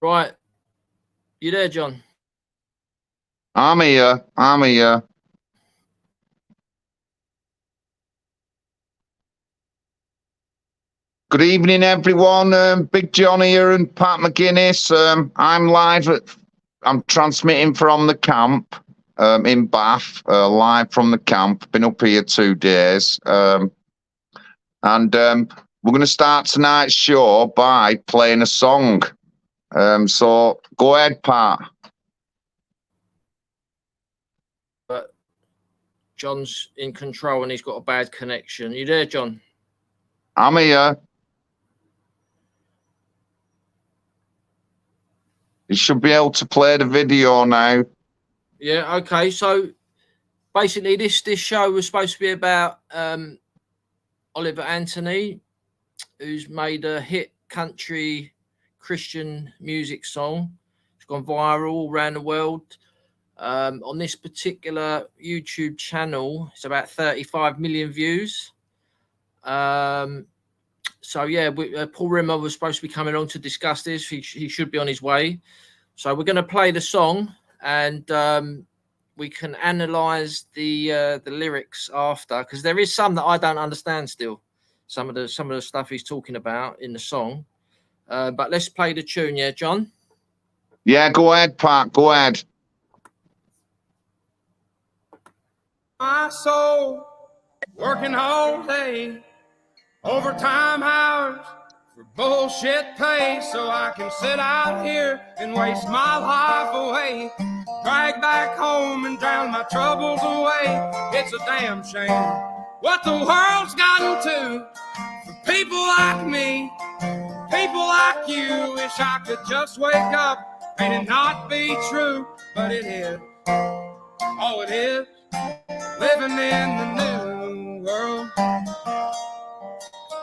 Right. You there, John? I'm here. I'm here. Good evening, everyone. Big John here and Pat McGinnis. I'm live. I'm transmitting from the camp in Bath, live from the camp. Been up here 2 days. And we're going to start tonight's show by playing a song. So go ahead, Pat. But John's in control and he's got a bad connection. You there, John? I'm here. You should be able to play the video now. Yeah, okay. So basically this show was supposed to be about Oliver Anthony, who's made a hit country Christian music song. It's gone viral all around the world. On this particular YouTube channel, it's about 35 million views. So yeah, Paul Rimmer was supposed to be coming on to discuss this. He should be on his way. So we're going to play the song, and we can analyze the lyrics after, because there is some that I don't understand still. Some of the stuff he's talking about in the song. But let's play the tune, yeah, John? Yeah, go ahead, Pat. Go ahead. My soul, working all day, overtime hours for bullshit pay, so I can sit out here and waste my life away, drag back home and drown my troubles away. It's a damn shame what the world's gotten to for people like me, people like you. Wish I could just wake up and it not be true, but it is. Oh, it is. Living in the new world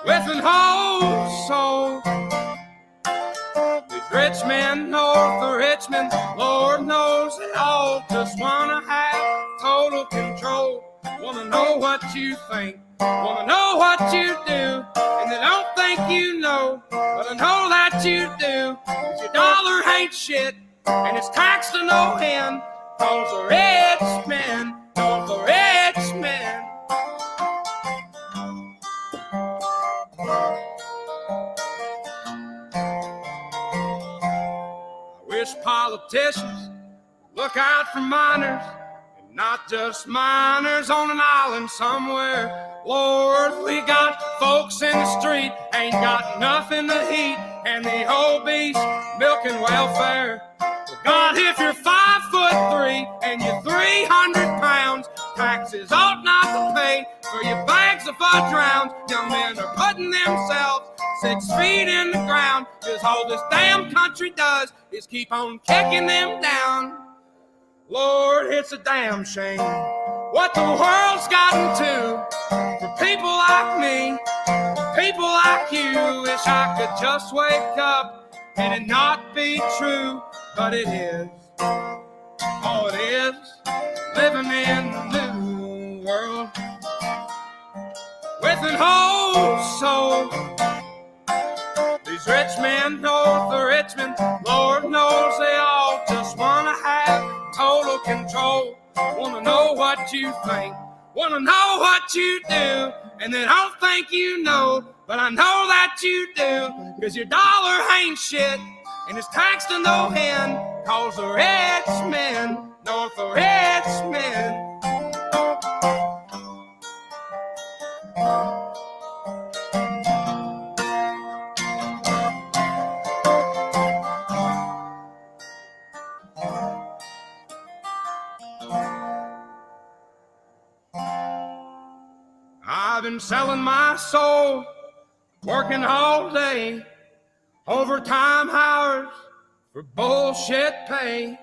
with an whole soul. These rich men north of Richmond, Lord knows they all just wanna have total control. Wanna know what you think, wanna know what you do, and they don't think you know, but I know that you do. 'Cause your dollar ain't shit, and it's taxed to no end. 'Cause the rich men, know the rich men. I wish politicians look out for miners, and not just miners on an island somewhere. Lord, we got folks in the street, ain't got nothing to eat, and the obese milking welfare. God, if you're 5'3" and you're 300 pounds, taxes ought not to pay for your bags of fudge rounds. Young men are putting themselves 6 feet in the ground, 'cause all this damn country does is keep on kicking them down. Lord, it's a damn shame what the world's gotten to for people like me, people like you. Wish I could just wake up and it not be true, but it is. Oh, it is. Living in the new world with an whole soul. These rich men north of Richmond, Lord knows they all just wanna have total control. Wanna know what you think, wanna know what you do, and they don't think you know, but I know that you do. 'Cause your dollar ain't shit, and it's taxed to no end. 'Cause the rich men, north of rich men. I've been selling my soul, working all day, overtime hours for bullshit pay.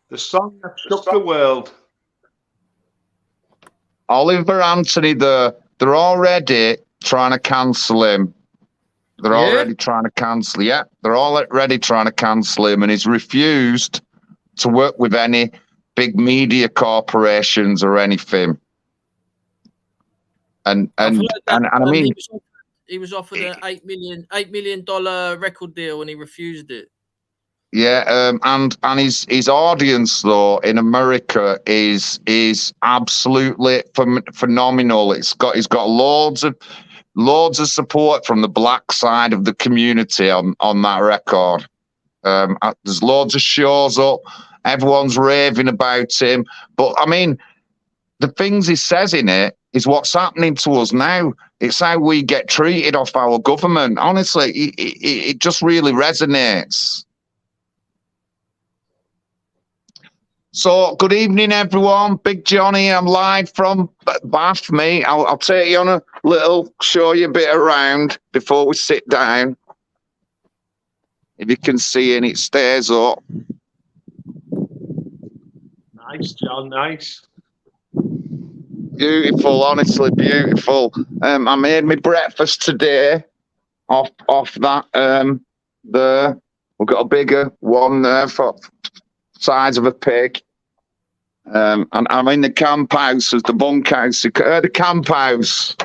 The song that shook the world. Oliver Anthony, they're already trying to cancel him. They're already trying to cancel. Yeah, they're already trying to cancel him, and he's refused to work with any big media corporations or anything. And I've heard that, I mean, he was offered an $8 million record deal and he refused it. yeah, and his audience though in America is absolutely phenomenal. He's got loads of support from the black side of the community on that record. There's loads of shows up. Everyone's raving about him. But I mean, the things he says in it is what's happening to us now. It's how we get treated off our government. Honestly, it just really resonates. So, good evening, everyone. Big Johnny, I'm live from Bath, mate. I'll take you on a little, show you a bit around before we sit down. If you can see and it stays up. Nice, John, nice. Beautiful, honestly, beautiful. I made my breakfast today off that there. We've got a bigger one there for size of a pig. And I'm in the camp house, as the bunkhouse, the camp house.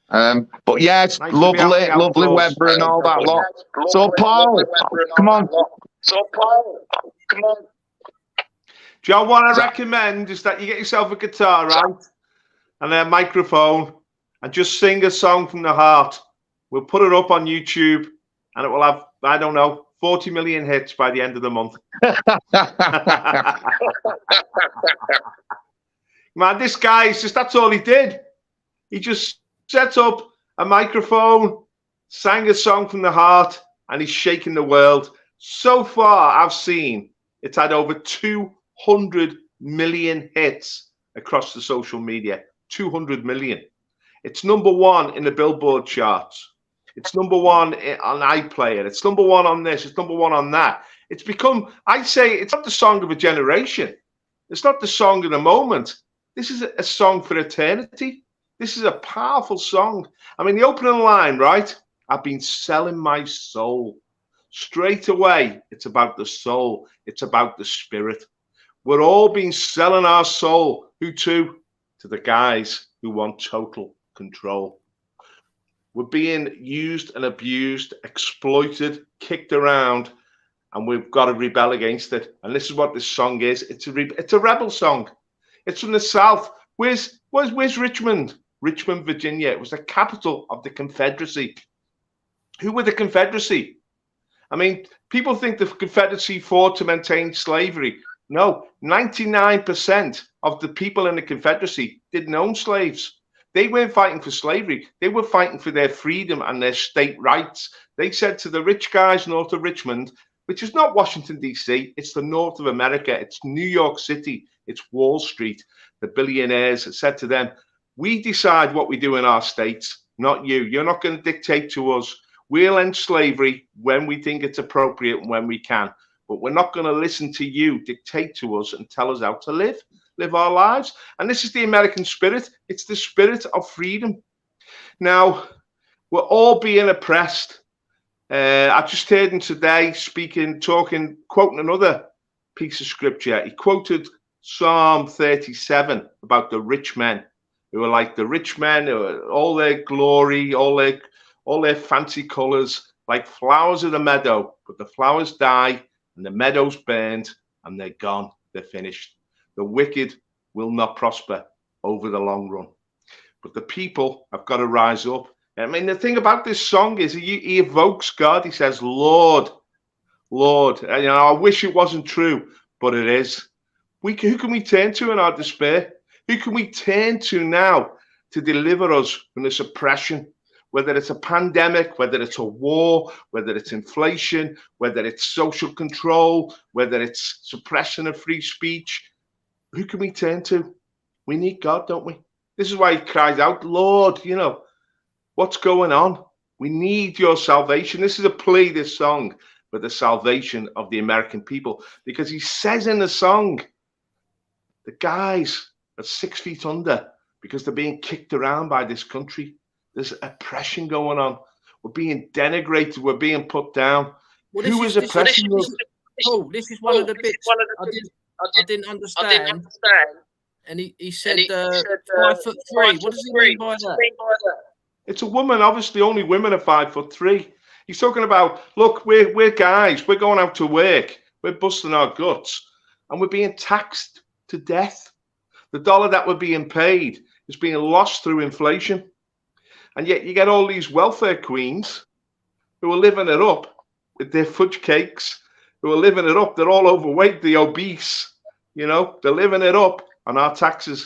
But yeah, it's nice, lovely weather and all that lot. So Paul, come on. John, what I recommend is that you get yourself a guitar, right? And a microphone, and just sing a song from the heart. We'll put it up on YouTube, and it will have, I don't know, 40 million hits by the end of the month. Man, this guy is just, that's all he did. He just set up a microphone, sang a song from the heart, and he's shaking the world. So far, I've seen it's had over 200 million hits across the social media. 200 million. It's #1 in the Billboard charts. It's #1 on iPlayer. It's #1 on this. It's #1 on that. It's become, I'd say, it's not the song of a generation. It's not the song of the moment. This is a song for eternity. This is a powerful song. I mean, the opening line, right? I've been selling my soul. Straight away, it's about the soul. It's about the spirit. We're all been selling our soul. Who to? To the guys who want total control. We're being used and abused, exploited, kicked around, and we've got to rebel against it. And this is what this song is. It's a rebel song. It's from the South. Where's Richmond? Richmond, Virginia. It was the capital of the Confederacy. Who were the Confederacy? I mean, people think the Confederacy fought to maintain slavery. No, 99% of the people in the Confederacy didn't own slaves. They weren't fighting for slavery. They were fighting for their freedom and their state rights. They said to the rich guys north of Richmond, which is not Washington, D.C., it's the north of America, it's New York City, it's Wall Street. The billionaires said to them, we decide what we do in our states, not you. You're not going to dictate to us. We'll end slavery when we think it's appropriate and when we can. But we're not going to listen to you dictate to us and tell us how to live our lives. And this is the American spirit. It's the spirit of freedom. Now, we're all being oppressed. I just heard him today quoting another piece of scripture. He quoted Psalm 37 about the rich men who are like the rich men, who are all their glory, all their fancy colors, like flowers of the meadow, but the flowers die and the meadow's burned and they're gone. They're finished. The wicked will not prosper over the long run. But the people have got to rise up. I mean, the thing about this song is he evokes God. He says, Lord, Lord. And, you know, I wish it wasn't true, but it is. Who can we turn to in our despair? Who can we turn to now to deliver us from this oppression? Whether it's a pandemic, whether it's a war, whether it's inflation, whether it's social control, whether it's suppression of free speech, who can we turn to? We need God, don't we? This is why he cries out, Lord, you know, what's going on? We need your salvation. This is a plea, this song, for the salvation of the American people. Because he says in the song, the guys are 6 feet under because they're being kicked around by this country. There's oppression going on. We're being denigrated. We're being put down. Well, Who is oppressing us? Oh, this is one of the bits I didn't understand. and he said 5'3". What does he mean by that? It's a woman. Obviously, only women are 5'3". He's talking about, look, we're guys. We're going out to work. We're busting our guts, and we're being taxed to death. The dollar that we're being paid is being lost through inflation, and yet you get all these welfare queens who are living it up with their fudge cakes, who are living it up. They're all overweight, the obese. You know, they're living it up on our taxes.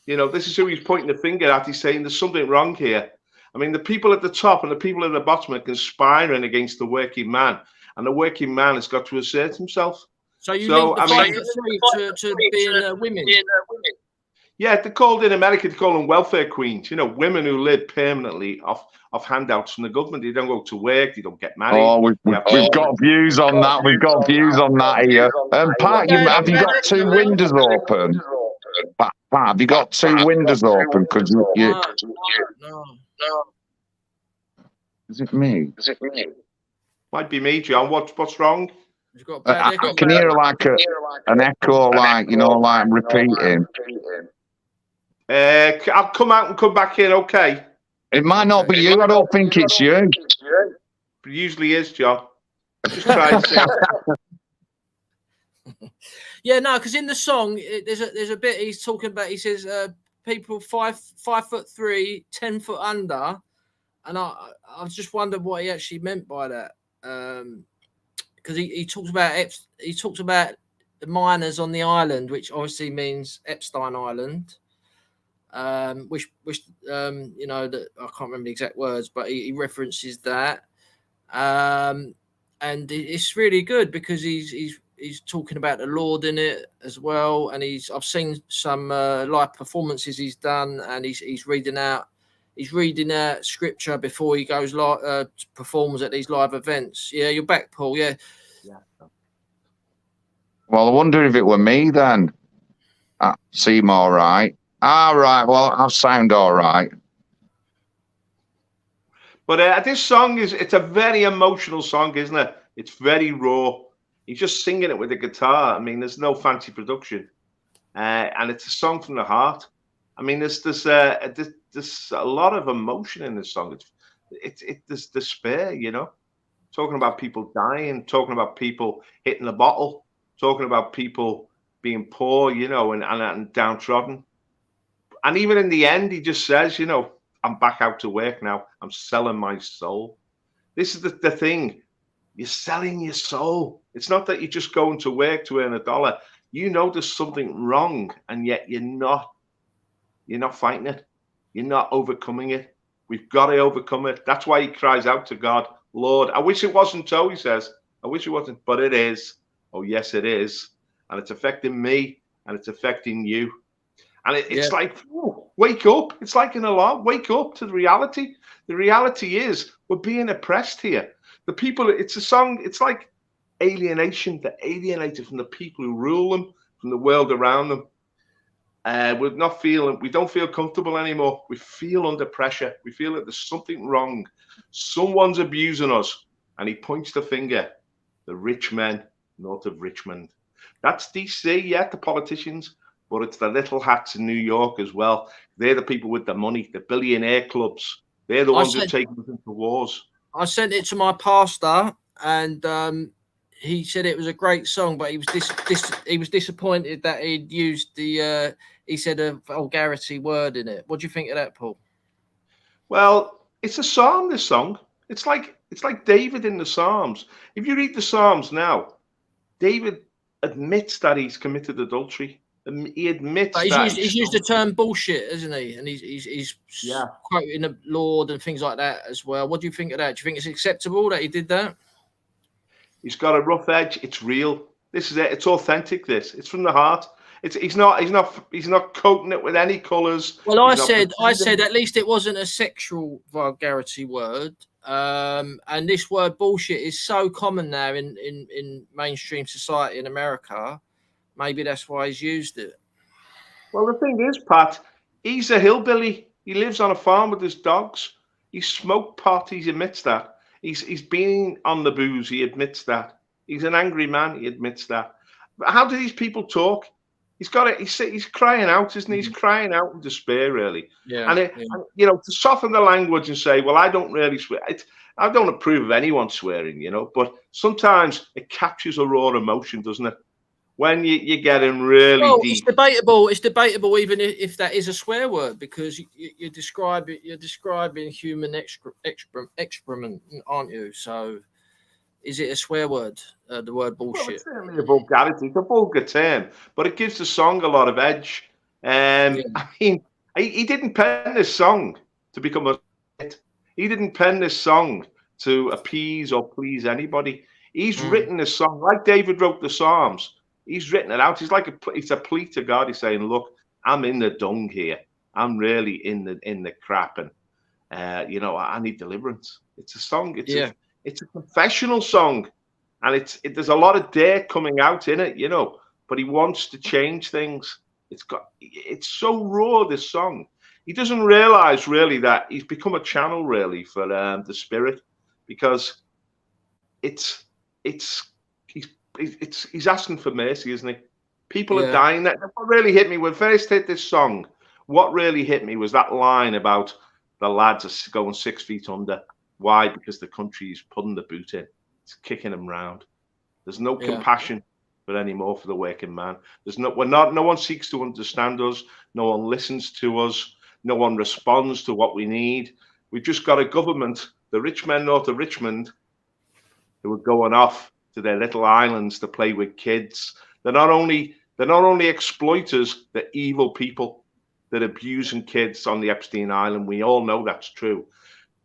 You know, this is who he's pointing the finger at. He's saying there's something wrong here. I mean, the people at the top and the people at the bottom are conspiring against the working man, and the working man has got to assert himself. So you link the 5'3" to being women? Yeah, they're called in America, they call them welfare queens. You know, women who live permanently off handouts from the government. They don't go to work, they don't get married. Oh, we've got views on that. We've got views on that here. Pat, have you got two windows open? Pat, have you got two windows open? Because No. Is it me? Might be me, John. What's wrong? You've got bad I echo. can hear like an echo, like, you know, like repeating. I'll come out and come back in, okay? It might not be you. I don't think it's you. It usually is, John. Just try and sing. Yeah, no, because in the song, there's a bit he's talking about. He says people 5'3", 10 foot under, and I just wondered what he actually meant by that. Because he talks about the miners on the island, which obviously means Epstein Island. Which you know, that I can't remember the exact words, but he references that. And it's really good because he's talking about the Lord in it as well, and I've seen some live performances he's done, and he's reading out scripture before he goes performs at these live events. Yeah, you're back, Paul. Yeah. Well, I wonder if it were me then. Seem all right. All right. Well, I sound all right. But this song it's a very emotional song, isn't it? It's very raw. He's just singing it with the guitar. I mean, there's no fancy production, and it's a song from the heart. I mean, there's a lot of emotion in this song. There's despair, you know, talking about people dying, talking about people hitting the bottle, talking about people being poor, you know, and downtrodden. And even in the end, he just says, you know, I'm back out to work now. I'm selling my soul. This is the thing. You're selling your soul. It's not that you're just going to work to earn $1. You know there's something wrong, and yet you're not fighting it. You're not overcoming it. We've got to overcome it. That's why he cries out to God, Lord, I wish it wasn't so, he says. I wish it wasn't, but it is. Oh, yes, it is. And it's affecting me, and it's affecting you. And it's like, wake up. It's like an alarm. Wake up to the reality. The reality is we're being oppressed here. The people, it's a song, it's like alienation. They're alienated from the people who rule them, from the world around them. We don't feel comfortable anymore. We feel under pressure. We feel that there's something wrong. Someone's abusing us. And he points the finger. The rich men north of Richmond. That's DC, yeah, the politicians. But it's the little hats in New York as well. They're the people with the money, the billionaire clubs. They're the ones who take us into wars. I sent it to my pastor, and he said it was a great song, but he was disappointed that he'd used he said a vulgarity word in it. What do you think of that, Paul? Well, it's a psalm, this song. It's like David in the Psalms. If you read the Psalms now, David admits that he's committed adultery. He admits that he's used the term bullshit, isn't he? And he's quoting the Lord and things like that as well. What do you think of that? Do you think it's acceptable that he did that? He's got a rough edge. It's real. This is it. It's authentic. It's from the heart. He's not coating it with any colours. Well, I said at least it wasn't a sexual vulgarity word. And this word bullshit is so common now in mainstream society in America. Maybe that's why he's used it. Well, the thing is, Pat, he's a hillbilly. He lives on a farm with his dogs. He smoked pot. He admits that. He's been on the booze. He admits that. He's an angry man. He admits that. But how do these people talk? He's got it. He's crying out, isn't he? He's crying out in despair, really. Yeah. And, and you know, to soften the language and say, well, I don't really swear. I don't approve of anyone swearing, you know, but sometimes it captures a raw emotion, doesn't it? When you get in really deep. It's debatable. It's debatable, even if that is a swear word, because you're describing human excrement, aren't you? So, is it a swear word? The word bullshit. Well, it's certainly a vulgarity. It's a vulgar term, but it gives the song a lot of edge. I mean, he didn't pen this song to become a hit. He didn't pen this song to appease or please anybody. He's written this song like David wrote the Psalms. He's written it out. He's like it's a plea to God. He's saying, "Look, I'm in the dung here. I'm really in the crap, and you know, I need deliverance." It's a song. It's a confessional song, and there's a lot of dirt coming out in it, you know. But he wants to change things. It's so raw, this song. He doesn't realize really that he's become a channel really for the Spirit, because he's asking for mercy, isn't he? People are dying. What really hit me when first hit this song, what really hit me was that line about the lads are going 6 feet under. Why? Because the country's putting the boot in. It's kicking them round. There's no compassion anymore for the working man. No one seeks to understand us. No one listens to us. No one responds to what we need. We've just got a government, the rich men north of Richmond, who are going off to their little islands to play with kids. They're not only exploiters, they're evil people. They're abusing kids on the Epstein Island. We all know that's true.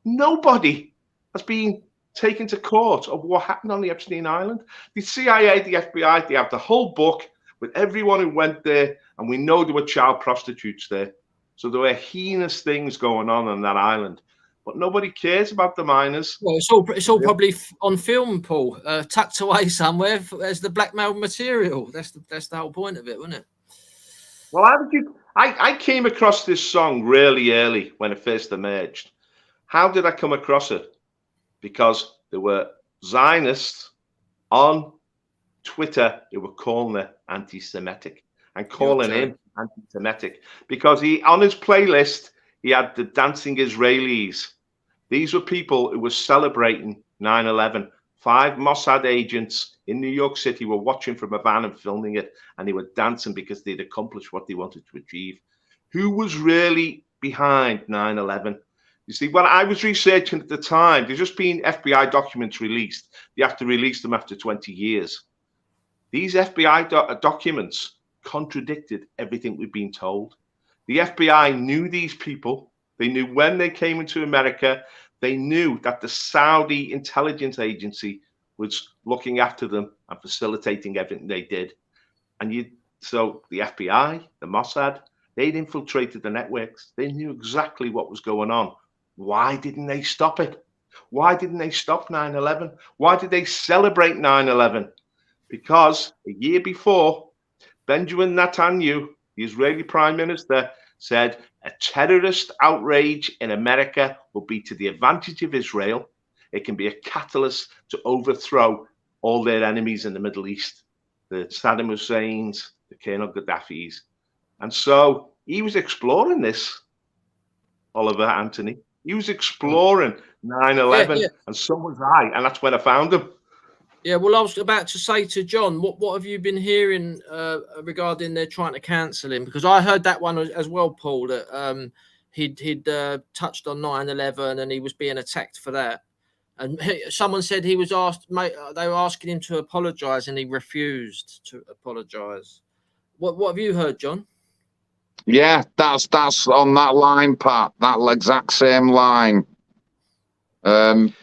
Nobody has been taken to court of what happened on the Epstein Island. The CIA, the FBI, they have the whole book with everyone who went there, and we know there were child prostitutes there. So there were heinous things going on that island. But nobody cares about the miners. Well, it's all probably on film, Paul, tucked away somewhere as the blackmail material. That's the whole point of it, wasn't it? Well, how did you? I came across this song really early when it first emerged. How did I come across it? Because there were Zionists on Twitter who were calling it anti-Semitic and calling him anti-Semitic, because on his playlist he had the dancing Israelis. These were people who were celebrating 9/11. 5 Mossad agents in New York City were watching from a van and filming it, and they were dancing because they'd accomplished what they wanted to achieve. Who was really behind 9/11? You see, when I was researching at the time, there's just been FBI documents released. You have to release them after 20 years. These FBI documents contradicted everything we've been told. The FBI knew these people. They knew when they came into America. They knew that the Saudi intelligence agency was looking after them and facilitating everything they did. So the FBI, the Mossad, they'd infiltrated the networks. They knew exactly what was going on. Why didn't they stop it? Why didn't they stop 9/11? Why did they celebrate 9/11? Because a year before, Benjamin Netanyahu, the Israeli prime minister, said a terrorist outrage in America will be to the advantage of Israel. It can be a catalyst to overthrow all their enemies in the Middle East, the Saddam Husseins, the Colonel Gaddafis. And so he was exploring this, Oliver Anthony. He was exploring 9/11, and so was I, and that's when I found him. Yeah, well, I was about to say to John, what have you been hearing regarding they're trying to cancel him? Because I heard that one as well, Paul, that he'd touched on 9/11 and he was being attacked for that. And someone said he was asked, they were asking him to apologise, and he refused to apologise. What have you heard, John? Yeah, that's on that line, Pat. That exact same line. And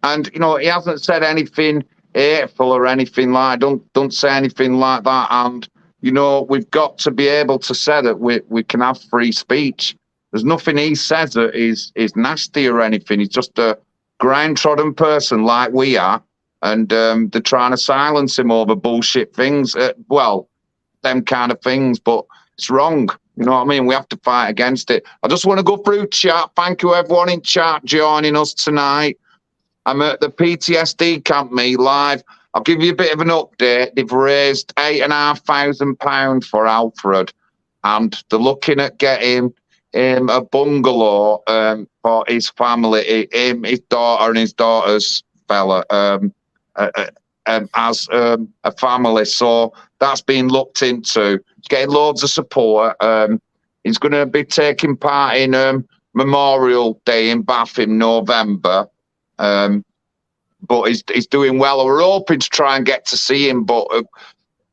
he hasn't said anything hateful or anything like. Don't say anything like that. And we've got to be able to say that we can have free speech. There's nothing he says that is nasty or anything. He's just a grind-trodden person like we are, and they're trying to silence him over bullshit things. Them kind of things, but it's wrong. You know what I mean? We have to fight against it. I just want to go through chat. Thank you, everyone in chat joining us tonight. I'm at the PTSD camp, me live. I'll give you a bit of an update. They've raised £8,500 for Alfred, and they're looking at getting him a bungalow for his family, his daughter and his daughter's fella, as a family. So that's been looked into. He's getting loads of support. He's going to be taking part in Memorial Day in Bath in November. But he's doing well. We're hoping to try and get to see him, but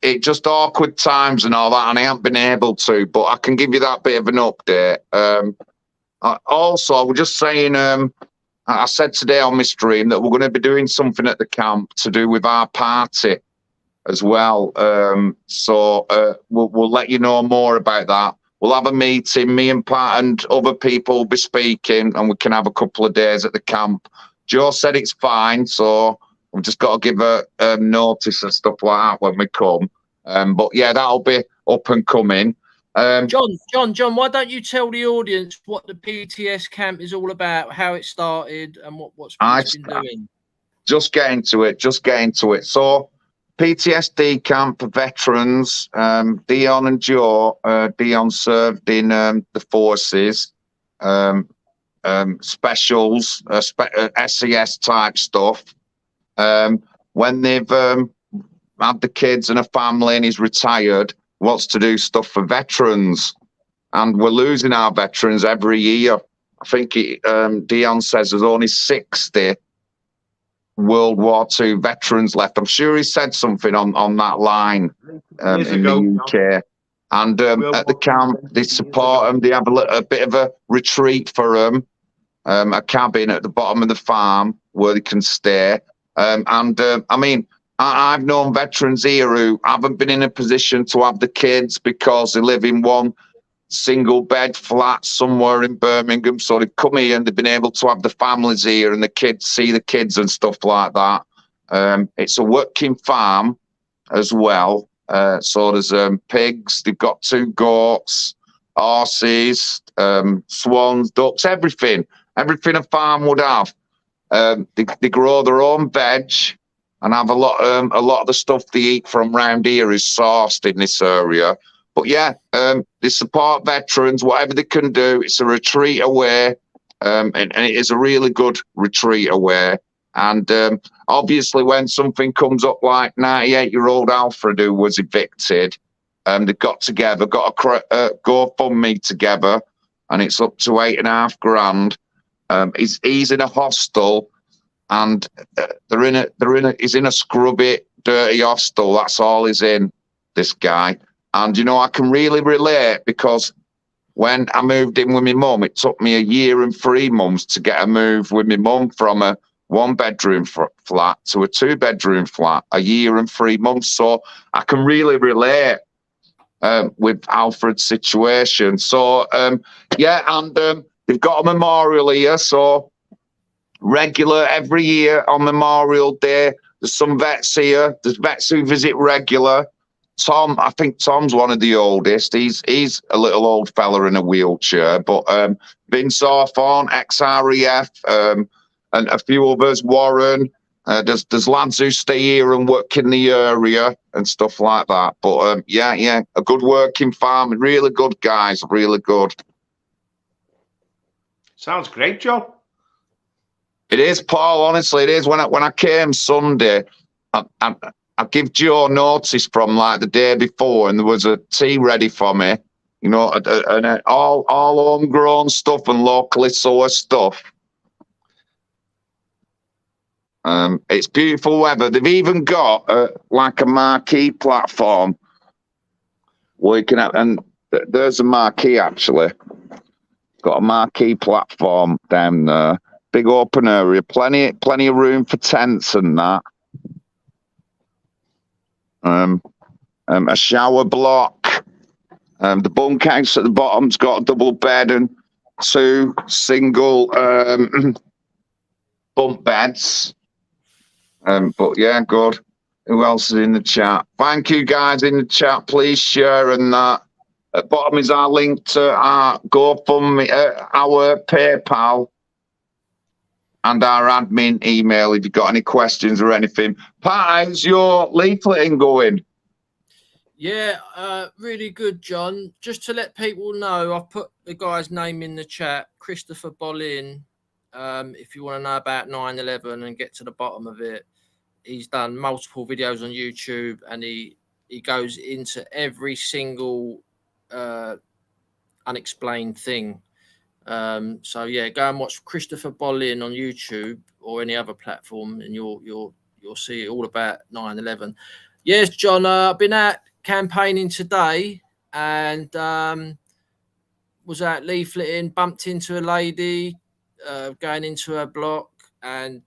it just awkward times and all that, and I haven't been able to. But I can give you that bit of an update. Also, I was just saying, I said today on my stream that we're going to be doing something at the camp to do with our party as well. So we'll let you know more about that. We'll have a meeting. Me and Pat and other people will be speaking, and we can have a couple of days at the camp. Joe said it's fine, so we've just got to give a notice and stuff like that when we come. But yeah, that'll be up and coming. John, why don't you tell the audience what the PTS camp is all about, how it started, and what's been doing? Just get into it. So, PTSD camp for veterans. Dion and Joe. Dion served in the forces. Specials, SES type stuff. When they've had the kids and a family and he's retired, wants to do stuff for veterans, and we're losing our veterans every year. I think Dion says there's only 60 World War II veterans left. I'm sure he said something on that line in the UK. And at the camp, they support them. They have a bit of a retreat for them, a cabin at the bottom of the farm where they can stay. I mean, I've known veterans here who haven't been in a position to have the kids because they live in one single bed flat somewhere in Birmingham. So they've come here and they've been able to have the families here and the kids see the kids and stuff like that. It's a working farm as well. So there's pigs, they've got 2 goats, horses, swans, ducks, everything a farm would have. They grow their own veg and have a lot of the stuff they eat from round here is sourced in this area. But yeah, they support veterans, whatever they can do. It's a retreat away, and it is a really good retreat away. And obviously, when something comes up like 98-year-old Alfred, who was evicted, they got together, got a GoFundMe together, and it's up to £8,500. He's in a hostel, and he's in a scrubby, dirty hostel. That's all he's in, this guy. And you know, I can really relate, because when I moved in with my mum, it took me 1 year and 3 months to get a move with my mum from a 1-bedroom flat to a 2-bedroom flat, 1 year and 3 months. So I can really relate with Alfred's situation. So yeah, and they've got a memorial here. So regular every year on Memorial Day, there's some vets here. There's vets who visit regular. Tom, I think Tom's one of the oldest. He's a little old fella in a wheelchair. But Vince Hawthorne, ex-RAF, and a few others, Warren. There's lads who stay here and work in the area and stuff like that. But yeah, a good working farm, really good guys, really good. Sounds great, Joe. It is, Paul. Honestly, it is. When I came Sunday, I give Joe notice from like the day before, and there was a tea ready for me. You know, and all homegrown stuff and locally sourced stuff. It's beautiful weather. They've even got like a marquee platform where you can have, and there's a marquee actually. Got a marquee platform down there. Big open area, plenty of room for tents and that. A shower block. The bunkhouse at the bottom's got a double bed and 2 single bunk beds. But yeah, good. Who else is in the chat? Thank you guys in the chat. Please share, and that. At the bottom is our link to our GoFundMe, our PayPal. and our admin email if you've got any questions or anything. Pat, how's your leafleting going? Yeah, really good, John. Just to let people know, I've put the guy's name in the chat, Christopher Bollin. If you want to know about 9/11 and get to the bottom of it, he's done multiple videos on YouTube, and he goes into every single unexplained thing. So yeah, go and watch Christopher Bollin on YouTube or any other platform, and you'll see all about 9/11. Yes, John, I've been out campaigning today, and was out leafleting, bumped into a lady going into her block, and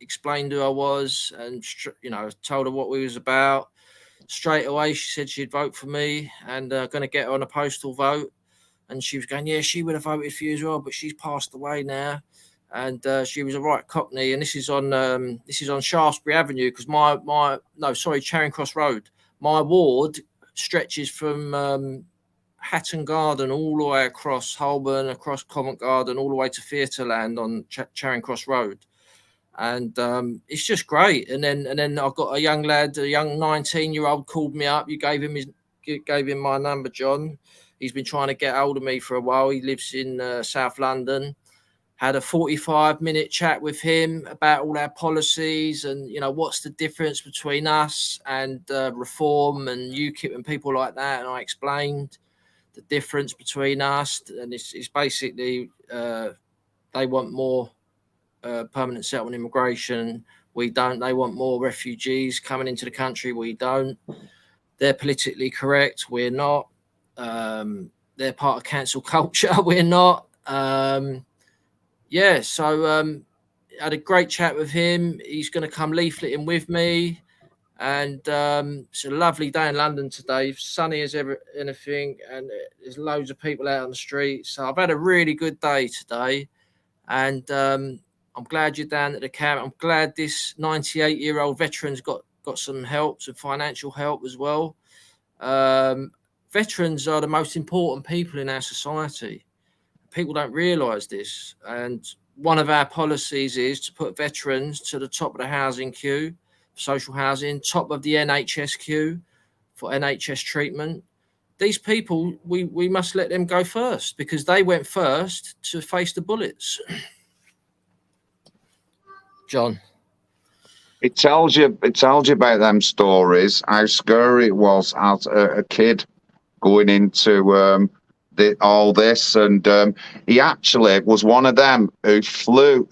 explained who I was, and told her what we was about. Straight away she said she'd vote for me, and going to get her on a postal vote. And she was going, yeah, she would have voted for you as well, but she's passed away now. And she was a right cockney. And this is on Shaftesbury Avenue, because Charing Cross Road. My ward stretches from Hatton Garden all the way across Holborn, across Covent Garden, all the way to Theatreland on Charing Cross Road. And it's just great. And then I've got a young lad, a young 19-year-old called me up. You gave him my number, John. He's been trying to get hold of me for a while. He lives in South London. Had a 45-minute chat with him about all our policies and, what's the difference between us and Reform and UKIP and people like that. And I explained the difference between us. And it's basically they want more permanent settlement immigration. We don't. They want more refugees coming into the country. We don't. They're politically correct. We're not. They're part of cancel culture. We're not. So had a great chat with him. He's going to come leafleting with me, and it's a lovely day in London today. Sunny as anything, and there's loads of people out on the street. So I've had a really good day today, and I'm glad you're down at the camp. I'm glad this 98-year-old veteran's got some help, some financial help as well. Veterans are the most important people in our society. People don't realise this. And one of our policies is to put veterans to the top of the housing queue, social housing, top of the NHS queue for NHS treatment. These people, we must let them go first, because they went first to face the bullets. John. It tells you about them stories, how scary it was as a kid going into all this, and he actually was one of them who flew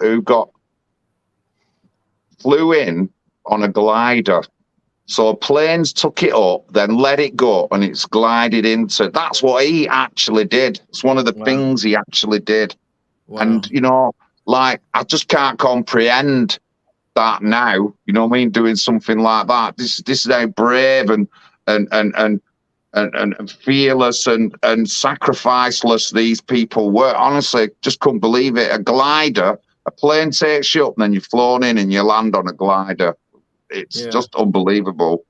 in on a glider. So planes took it up, then let it go, and it's glided into. That's what he actually did. It's one of the things he actually did. Wow. And I just can't comprehend that now. You know what I mean? Doing something like that. This is how brave and fearless and sacrificeless these people were. Honestly, just couldn't believe it. A glider, a plane takes you up, and then you're flown in and you land on a glider. It's just unbelievable.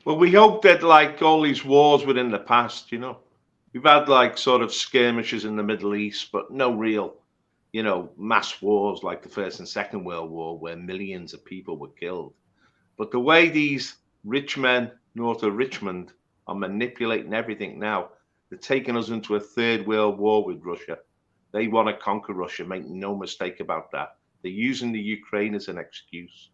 Well, we hope that all these wars were in the past. We've had sort of skirmishes in the Middle East, but no real mass wars like the First and Second World War, where millions of people were killed. But the way these rich men north of Richmond are manipulating everything now, they're taking us into a third world war with Russia. They want to conquer Russia, make no mistake about that. They're using the Ukraine as an excuse.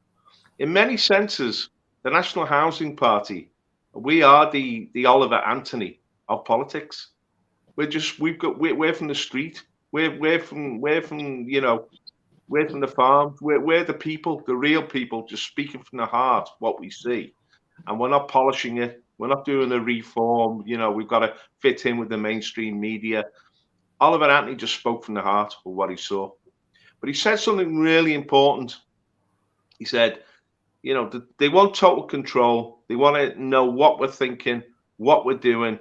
In many senses, the National Housing Party, we are the Oliver Anthony of politics. We're from the street. We're from the farm. We're the people, the real people, just speaking from the heart what we see, and we're not polishing it. We're not doing a reform. We've got to fit in with the mainstream media. Oliver Anthony just spoke from the heart of what he saw, but he said something really important. He said, they want total control. They want to know what we're thinking, what we're doing,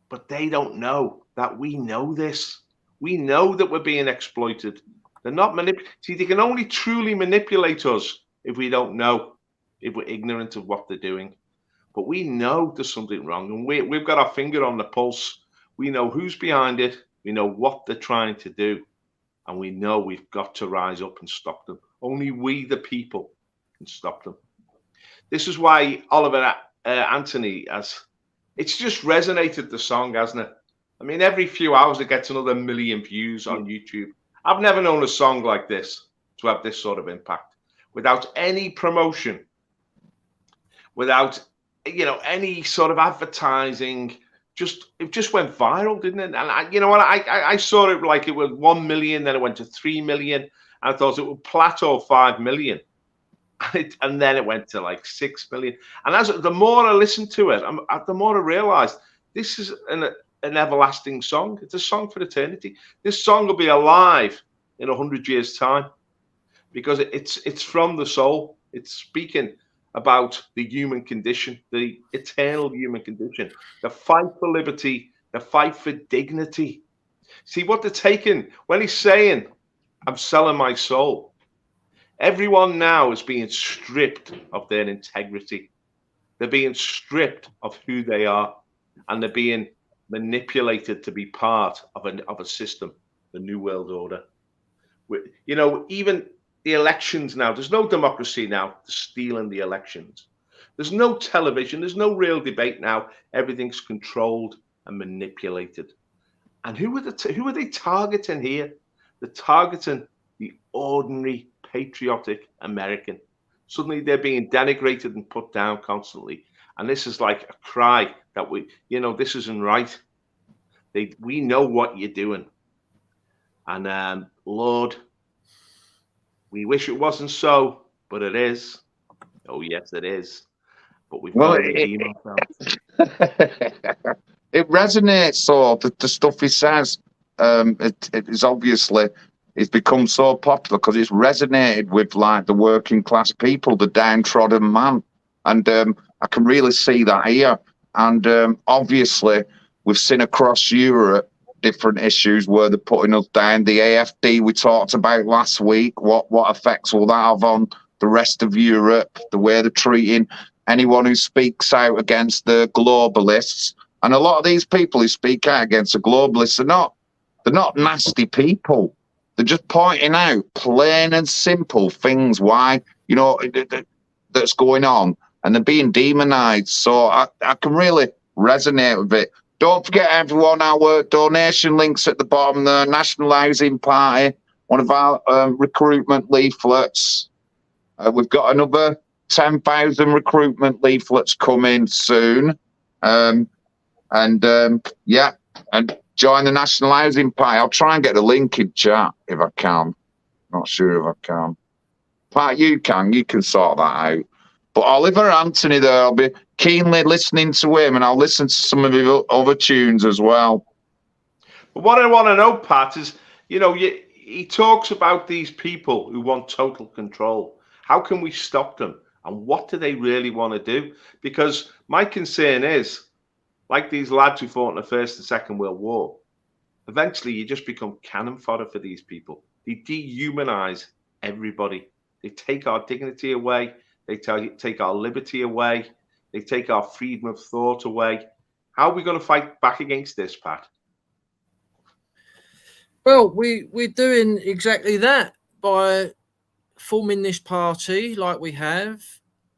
but they don't know that we know this. We know that we're being exploited. They're not See, they can only truly manipulate us if we don't know, if we're ignorant of what they're doing. But we know there's something wrong, and we've got our finger on the pulse. We know who's behind it. We know what they're trying to do. And we know we've got to rise up and stop them. Only we, the people, can stop them. This is why Oliver Anthony it's just resonated, the song, hasn't it? I mean, every few hours it gets another 1 million views on YouTube. I've never known a song like this to have this sort of impact, without any promotion, without, any sort of advertising. It just went viral, didn't it? And I saw it like it was 1 million, then it went to 3 million, and I thought it would plateau 5 million, and then it went to like 6 million. And the more I listened to it, the more I realized this is an everlasting song. It's a song for eternity. This song will be alive in 100 years' time, because it's from the soul. It's speaking about the human condition, the eternal human condition, the fight for liberty, the fight for dignity. See what they're taking when he's saying, I'm selling my soul. Everyone now is being stripped of their integrity. They're being stripped of who they are, and they're being manipulated to be part of a system, the New World Order. Even the elections now, there's no democracy now. They're stealing the elections. There's no television. There's no real debate now. Everything's controlled and manipulated. And who are they targeting here? They're targeting the ordinary patriotic American. Suddenly they're being denigrated and put down constantly. And this is like a cry that this isn't right. We know what you're doing. And Lord, we wish it wasn't so, but it is. Oh, yes, it is. But we've got to redeem ourselves. It resonates, so the stuff he says. It is obviously, it's become so popular because it's resonated with like the working class people, the downtrodden man. And I can really see that here. And obviously, we've seen across Europe different issues where they're putting us down. The AfD we talked about last week, what effects will that have on the rest of Europe, the way they're treating anyone who speaks out against the globalists. And a lot of these people who speak out against the globalists, they're not nasty people. They're just pointing out plain and simple things why, that's going on, and they're being demonized. So I can really resonate with it. Don't forget, everyone, our donation links at the bottom there. National Housing Party, one of our recruitment leaflets. We've got another 10,000 recruitment leaflets coming soon. And join the National Housing Party. I'll try and get the link in chat if I can. Not sure if I can. Pat, you can sort that out. But Oliver Anthony there, I'll be keenly listening to him, and I'll listen to some of his other tunes as well. But what I want to know, Pat, is, he talks about these people who want total control. How can we stop them? And what do they really want to do? Because my concern is, like these lads who fought in the First and Second World War, eventually you just become cannon fodder for these people. They dehumanize everybody. They take our dignity away. They take our liberty away. They take our freedom of thought away. How are we going to fight back against this, Pat? Well, we're doing exactly that by forming this party like we have.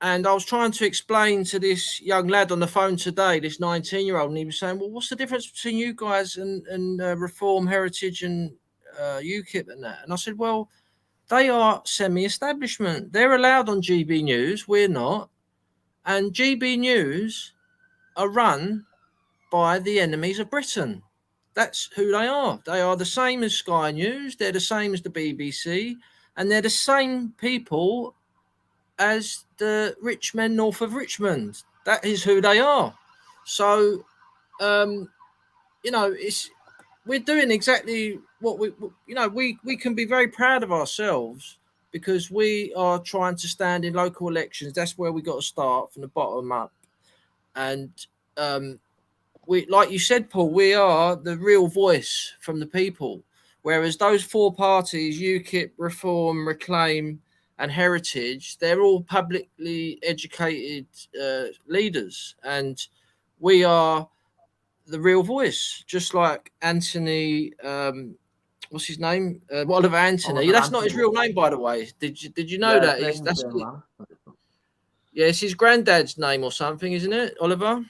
And I was trying to explain to this young lad on the phone today, this 19-year-old, and he was saying, well, what's the difference between you guys and Reform, Heritage and UKIP and that? And I said, well, they are semi-establishment. They're allowed on GB News. We're not. And GB News are run by the enemies of Britain. That's who they are. They are the same as Sky News. They're the same as the BBC. And they're the same people as the rich men north of Richmond. That is who they are. So, we're doing exactly what we can be very proud of ourselves, because we are trying to stand in local elections. That's where we got to start, from the bottom up. And we, like you said, Paul, we are the real voice from the people. Whereas those four parties, UKIP, Reform, Reclaim, and Heritage, they're all publicly educated leaders, and we are the real voice. Just like Anthony what's his name? Oliver Anthony. Oliver That's not his Anthony. real name, by the way. Did you know Yeah, that? his name's That's Lance. yeah, it's his granddad's name or something, isn't it, Oliver?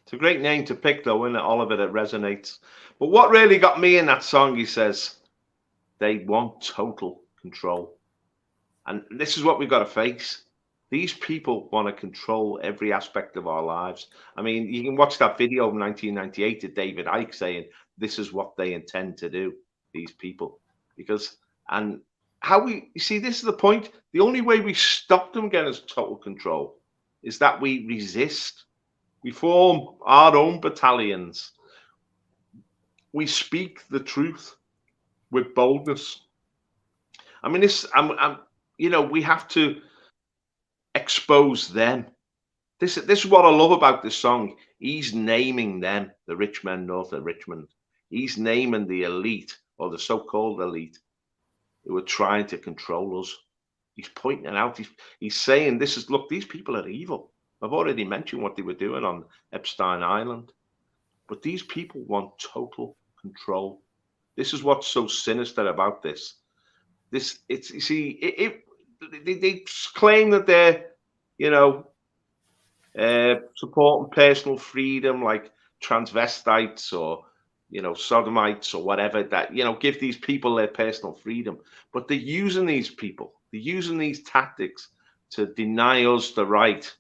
It's a great name to pick, though, isn't it, Oliver? That resonates. But what really got me in that song, he says, they want total control. And this is what we've got to face. These people want to control every aspect of our lives. I mean, you can watch that video of 1998 of David Icke saying this is what they intend to do, these people. Because, and how we, you see, this is the point. The only way we stop them getting total control is that we resist. We form our own battalions. We speak the truth with boldness. I mean, this, you know, we have to expose them. This is what I love about this song. He's naming them, the rich men north of Richmond. He's naming the elite, or the so-called elite, who are trying to control us. He's pointing it out. He's saying, this is, look, these people are evil. I've already mentioned what they were doing on Epstein Island. But these people want total control. This is what's so sinister about this. It's you see, they claim that they're, you know, supporting personal freedom, like transvestites or, you know, sodomites or whatever, that, you know, give these people their personal freedom. But they're using these people. They're using these tactics to deny us the right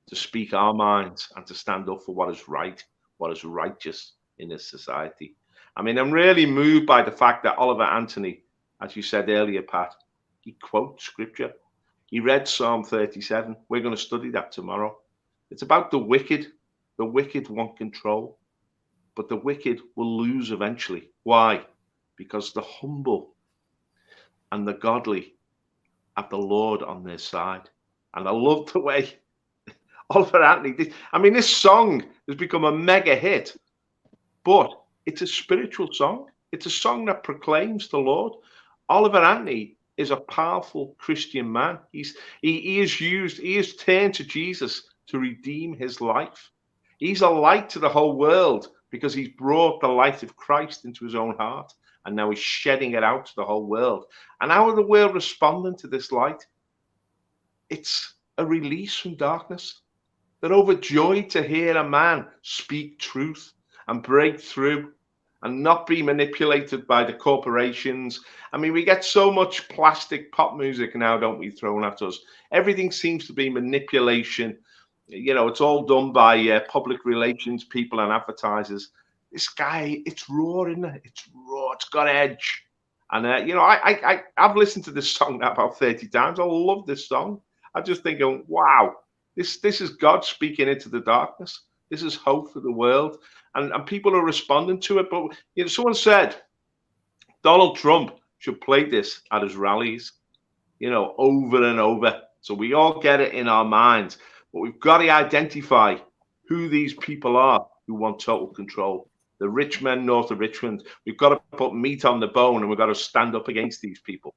to speak our minds and to stand up for what is right, what is righteous in this society. I mean, I'm really moved by the fact that Oliver Anthony, as you said earlier, Pat, he quotes scripture. He read Psalm 37. We're going to study that tomorrow. It's about the wicked. The wicked want control, but the wicked will lose eventually. Why? Because the humble and the godly have the Lord on their side. And I love the way Oliver Anthony, I mean, this song has become a mega hit, but it's a spiritual song. It's a song that proclaims the Lord. Oliver Anthony is a powerful Christian man. He is turned to Jesus to redeem his life. He's a light to the whole world because he's brought the light of Christ into his own heart, and now he's shedding it out to the whole world. And how are the world responding to this light? It's a release from darkness. They're overjoyed to hear a man speak truth and break through and not be manipulated by the corporations. I mean, we get so much plastic pop music now, don't we, thrown at us. Everything seems to be manipulation. You know, it's all done by public relations people and advertisers. This guy, it's raw, isn't it? It's raw. It's got edge. And, you know, I've listened to this song now about 30 times. I love this song. I'm just thinking, wow, this is God speaking into the darkness. This is hope for the world. And people are responding to it. But, you know, someone said Donald Trump should play this at his rallies, you know, over and over. So we all get it in our minds. But we've got to identify who these people are who want total control. The rich men north of Richmond. We've got to put meat on the bone, and we've got to stand up against these people.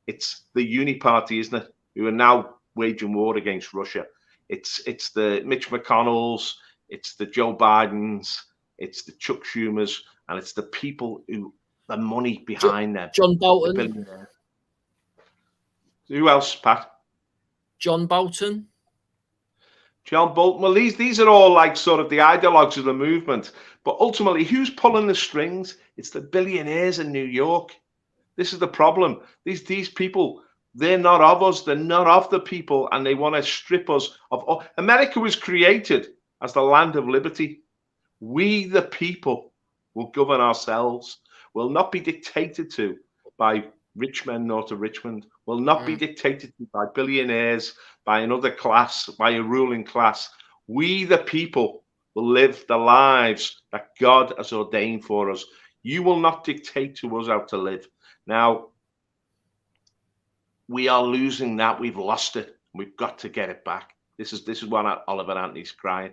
It's the Uni Party, isn't it, who are now waging war against Russia. It's the Mitch McConnells, it's the Joe Bidens, it's the Chuck Schumers, and it's the people who, the money behind them. John Bolton. Who else, Pat? John Bolton. John Bolton. Well, these are all like sort of the ideologues of the movement. But ultimately, who's pulling the strings? It's the billionaires in New York. This is the problem. These people, they're not of us. They're not of the people. And they want to strip us of... America was created as the land of liberty. We, the people, will govern ourselves. Will not be dictated to by rich men north of Richmond. Will not be dictated to by billionaires, by another class, by a ruling class. We, the people, will live the lives that God has ordained for us. You will not dictate to us how to live. Now, we are losing that. We've lost it. We've got to get it back. This is what Oliver Anthony's crying.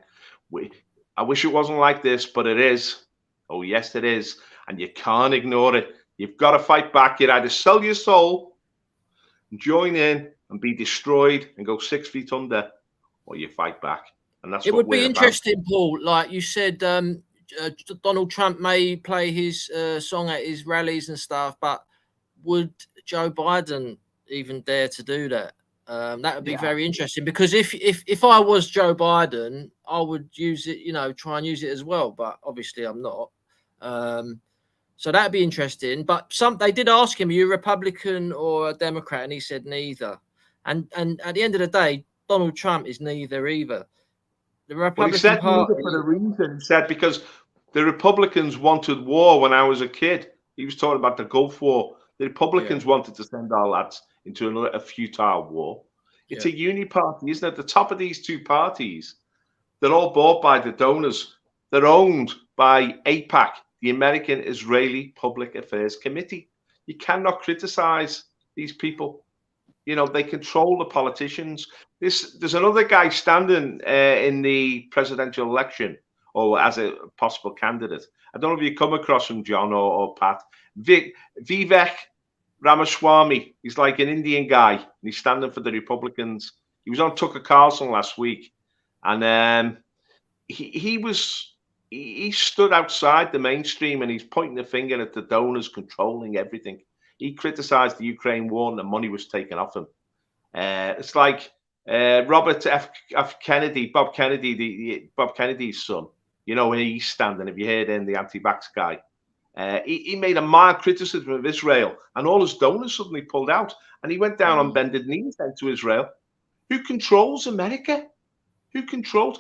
I wish it wasn't like this, but it is. Oh, yes, it is. And you can't ignore it. You've got to fight back. You'd either sell your soul and join in and be destroyed and go 6 feet under, or you fight back. And that's it what would be interesting, Paul. Like you said, Donald Trump may play his song at his rallies and stuff, but would Joe Biden even dare to do that? That would be very interesting, because if I was Joe Biden, I would use it, try and use it as well. But obviously, I'm not. So that'd be interesting. But they did ask him, are you a Republican or a Democrat? And he said neither. And at the end of the day, Donald Trump is neither either. The Republican Party, for a reason. He said because the Republicans wanted war when I was a kid. He was talking about the Gulf War. The Republicans wanted to send our lads into a futile war. It's a uni-party, isn't it? The top of these two parties, they're all bought by the donors. They're owned by AIPAC, the American Israeli Public Affairs Committee. You cannot criticize these people. They control the politicians. There's another guy standing in the presidential election, or as a possible candidate. I don't know if you come across him, John or Pat. Vivek Ramaswamy. He's like an Indian guy, and he's standing for the Republicans. He was on Tucker Carlson last week, and he stood outside the mainstream, and he's pointing the finger at the donors controlling everything. He criticized the Ukraine war, and the money was taken off him. It's like Robert F. Kennedy, Bob Kennedy, Bob Kennedy's son. When he's standing, if you heard him, the anti-vax guy. He made a mild criticism of Israel, and all his donors suddenly pulled out, and he went down on bended knees to Israel. Who controls America? Who controls?